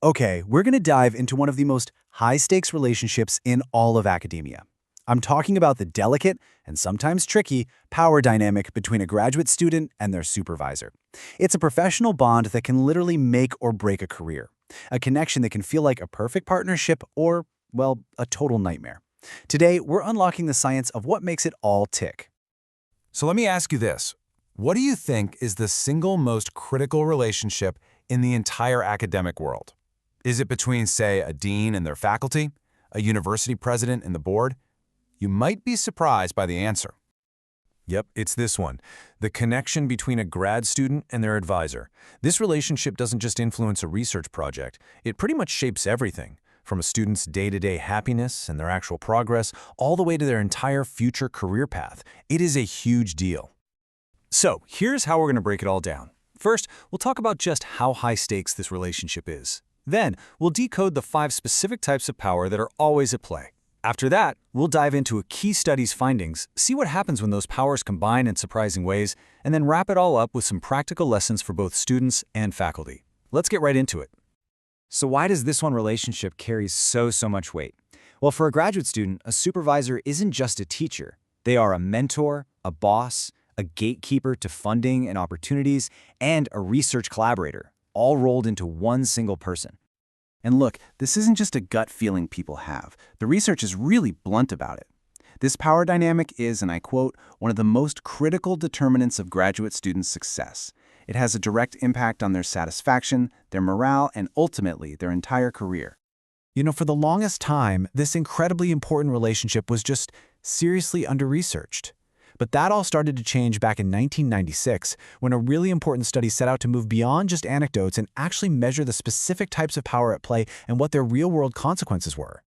Okay, we're going to dive into one of the most high-stakes relationships in all of academia. I'm talking about the delicate and sometimes tricky power dynamic between a graduate student and their supervisor. It's a professional bond that can literally make or break a career, a connection that can feel like a perfect partnership or, well, a total nightmare. Today, we're unlocking the science of what makes it all tick. So let me ask you this. What do you think is the single most critical relationship in the entire academic world? Is it between, say, a dean and their faculty, a university president and the board? You might be surprised by the answer. Yep, it's this one. The connection between a grad student and their advisor. This relationship doesn't just influence a research project. It pretty much shapes everything, from a student's day-to-day happiness and their actual progress, all the way to their entire future career path. It is a huge deal. So, here's how we're going to break it all down. First, we'll talk about just how high stakes this relationship is. Then, we'll decode the 5 specific types of power that are always at play. After that, we'll dive into a key study's findings, see what happens when those powers combine in surprising ways, and then wrap it all up with some practical lessons for both students and faculty. Let's get right into it. So why does this one relationship carry so much weight? Well, for a graduate student, a supervisor isn't just a teacher. They are a mentor, a boss, a gatekeeper to funding and opportunities, and a research collaborator, all rolled into one single person. And look, this isn't just a gut feeling people have. The research is really blunt about it. This power dynamic is, and I quote, one of the most critical determinants of graduate students' success. It has a direct impact on their satisfaction, their morale, and ultimately their entire career. You know, for the longest time, this incredibly important relationship was just seriously under-researched. But that all started to change back in 1996, when a really important study set out to move beyond just anecdotes and actually measure the specific types of power at play and what their real-world consequences were.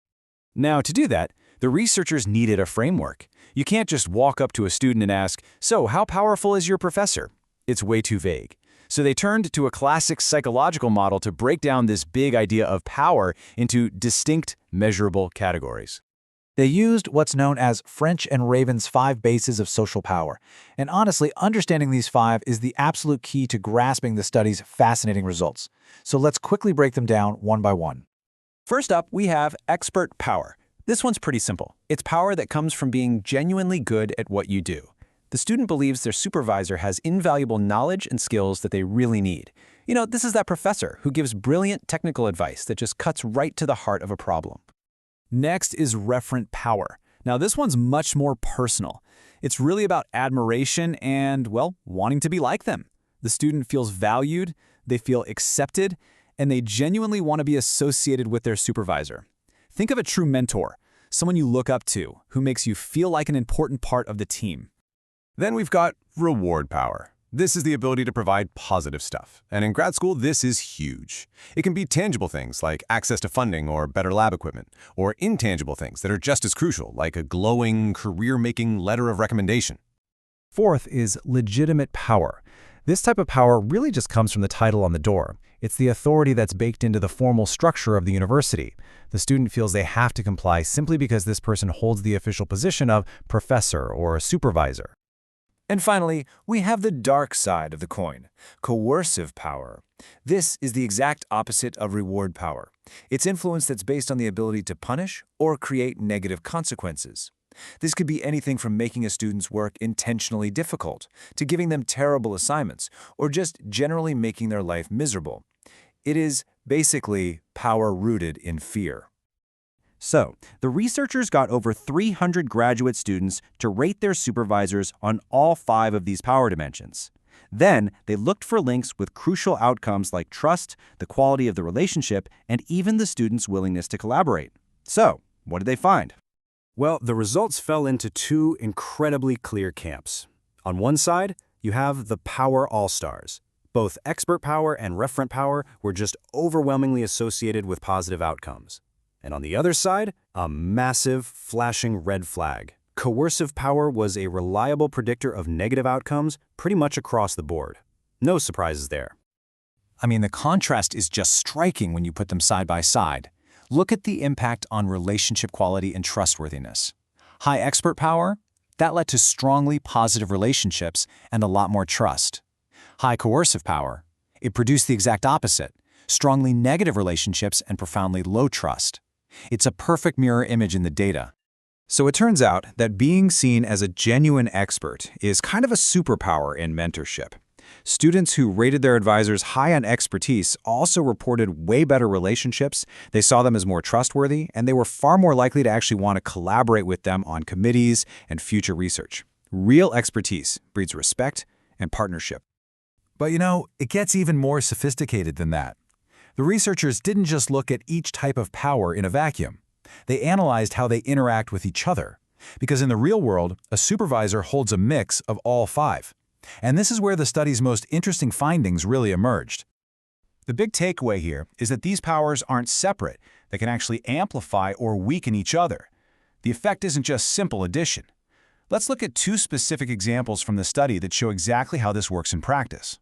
Now, to do that, the researchers needed a framework. You can't just walk up to a student and ask, "So, how powerful is your professor?" It's way too vague. So they turned to a classic psychological model to break down this big idea of power into distinct, measurable categories. They used what's known as French and Raven's 5 bases of social power. And honestly, understanding these 5 is the absolute key to grasping the study's fascinating results. So let's quickly break them down one by one. First up, we have expert power. This one's pretty simple. It's power that comes from being genuinely good at what you do. The student believes their supervisor has invaluable knowledge and skills that they really need. You know, this is that professor who gives brilliant technical advice that just cuts right to the heart of a problem. Next is referent power. Now, this one's much more personal. It's really about admiration and, well, wanting to be like them. The student feels valued, they feel accepted, and they genuinely want to be associated with their supervisor. Think of a true mentor, someone you look up to, who makes you feel like an important part of the team. Then we've got reward power. This is the ability to provide positive stuff. And in grad school, this is huge. It can be tangible things like access to funding or better lab equipment, or intangible things that are just as crucial, like a glowing, career-making letter of recommendation. Fourth is legitimate power. This type of power really just comes from the title on the door. It's the authority that's baked into the formal structure of the university. The student feels they have to comply simply because this person holds the official position of professor or supervisor. And finally, we have the dark side of the coin, coercive power. This is the exact opposite of reward power. It's influence that's based on the ability to punish or create negative consequences. This could be anything from making a student's work intentionally difficult, to giving them terrible assignments, or just generally making their life miserable. It is basically power rooted in fear. So, the researchers got over 300 graduate students to rate their supervisors on all 5 of these power dimensions. Then, they looked for links with crucial outcomes like trust, the quality of the relationship, and even the student's willingness to collaborate. So, what did they find? Well, the results fell into 2 incredibly clear camps. On one side, you have the power all-stars. Both expert power and referent power were just overwhelmingly associated with positive outcomes. And on the other side, a massive, flashing red flag. Coercive power was a reliable predictor of negative outcomes pretty much across the board. No surprises there. I mean, the contrast is just striking when you put them side by side. Look at the impact on relationship quality and trustworthiness. High expert power, that led to strongly positive relationships and a lot more trust. High coercive power, it produced the exact opposite. strongly negative relationships, and profoundly low trust. It's a perfect mirror image in the data. So it turns out that being seen as a genuine expert is kind of a superpower in mentorship. Students who rated their advisors high on expertise also reported way better relationships, they saw them as more trustworthy, and they were far more likely to actually want to collaborate with them on committees and future research. Real expertise breeds respect and partnership. But it gets even more sophisticated than that. The researchers didn't just look at each type of power in a vacuum. They analyzed how they interact with each other. Because in the real world, a supervisor holds a mix of all 5. And this is where the study's most interesting findings really emerged. The big takeaway here is that these powers aren't separate. They can actually amplify or weaken each other. The effect isn't just simple addition. Let's look at 2 specific examples from the study that show exactly how this works in practice.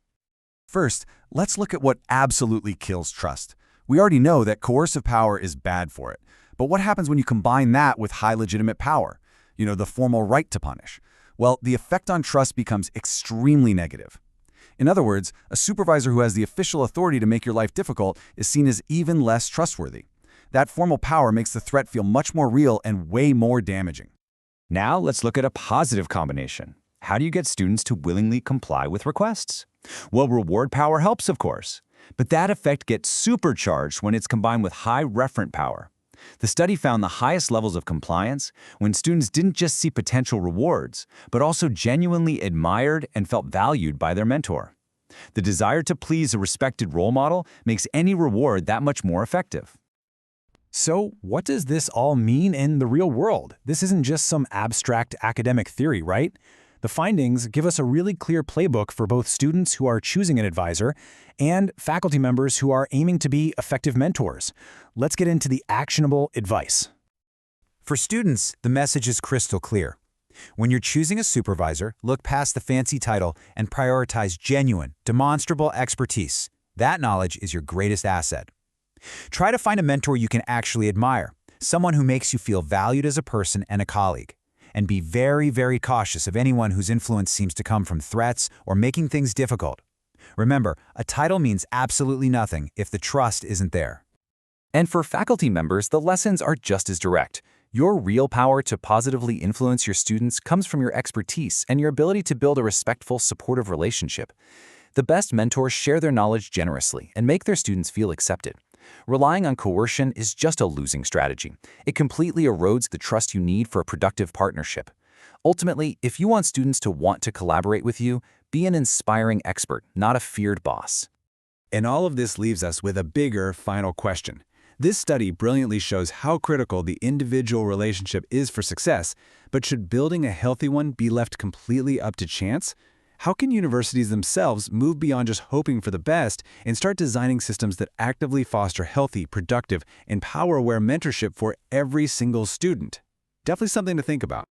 First, let's look at what absolutely kills trust. We already know that coercive power is bad for it. But what happens when you combine that with high legitimate power? The formal right to punish. Well, the effect on trust becomes extremely negative. In other words, a supervisor who has the official authority to make your life difficult is seen as even less trustworthy. That formal power makes the threat feel much more real and way more damaging. Now let's look at a positive combination. How do you get students to willingly comply with requests? Well, reward power helps, of course. But that effect gets supercharged when it's combined with high referent power. The study found the highest levels of compliance when students didn't just see potential rewards, but also genuinely admired and felt valued by their mentor. The desire to please a respected role model makes any reward that much more effective. So what does this all mean in the real world? This isn't just some abstract academic theory, right? The findings give us a really clear playbook for both students who are choosing an advisor and faculty members who are aiming to be effective mentors. Let's get into the actionable advice. For students, the message is crystal clear. When you're choosing a supervisor, look past the fancy title and prioritize genuine, demonstrable expertise. That knowledge is your greatest asset. Try to find a mentor you can actually admire, someone who makes you feel valued as a person and a colleague. And be very, very cautious of anyone whose influence seems to come from threats or making things difficult. Remember, a title means absolutely nothing if the trust isn't there. And for faculty members, the lessons are just as direct. Your real power to positively influence your students comes from your expertise and your ability to build a respectful, supportive relationship. The best mentors share their knowledge generously and make their students feel accepted. Relying on coercion is just a losing strategy. It completely erodes the trust you need for a productive partnership. Ultimately, if you want students to want to collaborate with you, be an inspiring expert, not a feared boss. And all of this leaves us with a bigger final question. This study brilliantly shows how critical the individual relationship is for success, but should building a healthy one be left completely up to chance? How can universities themselves move beyond just hoping for the best and start designing systems that actively foster healthy, productive, and power-aware mentorship for every single student? Definitely something to think about.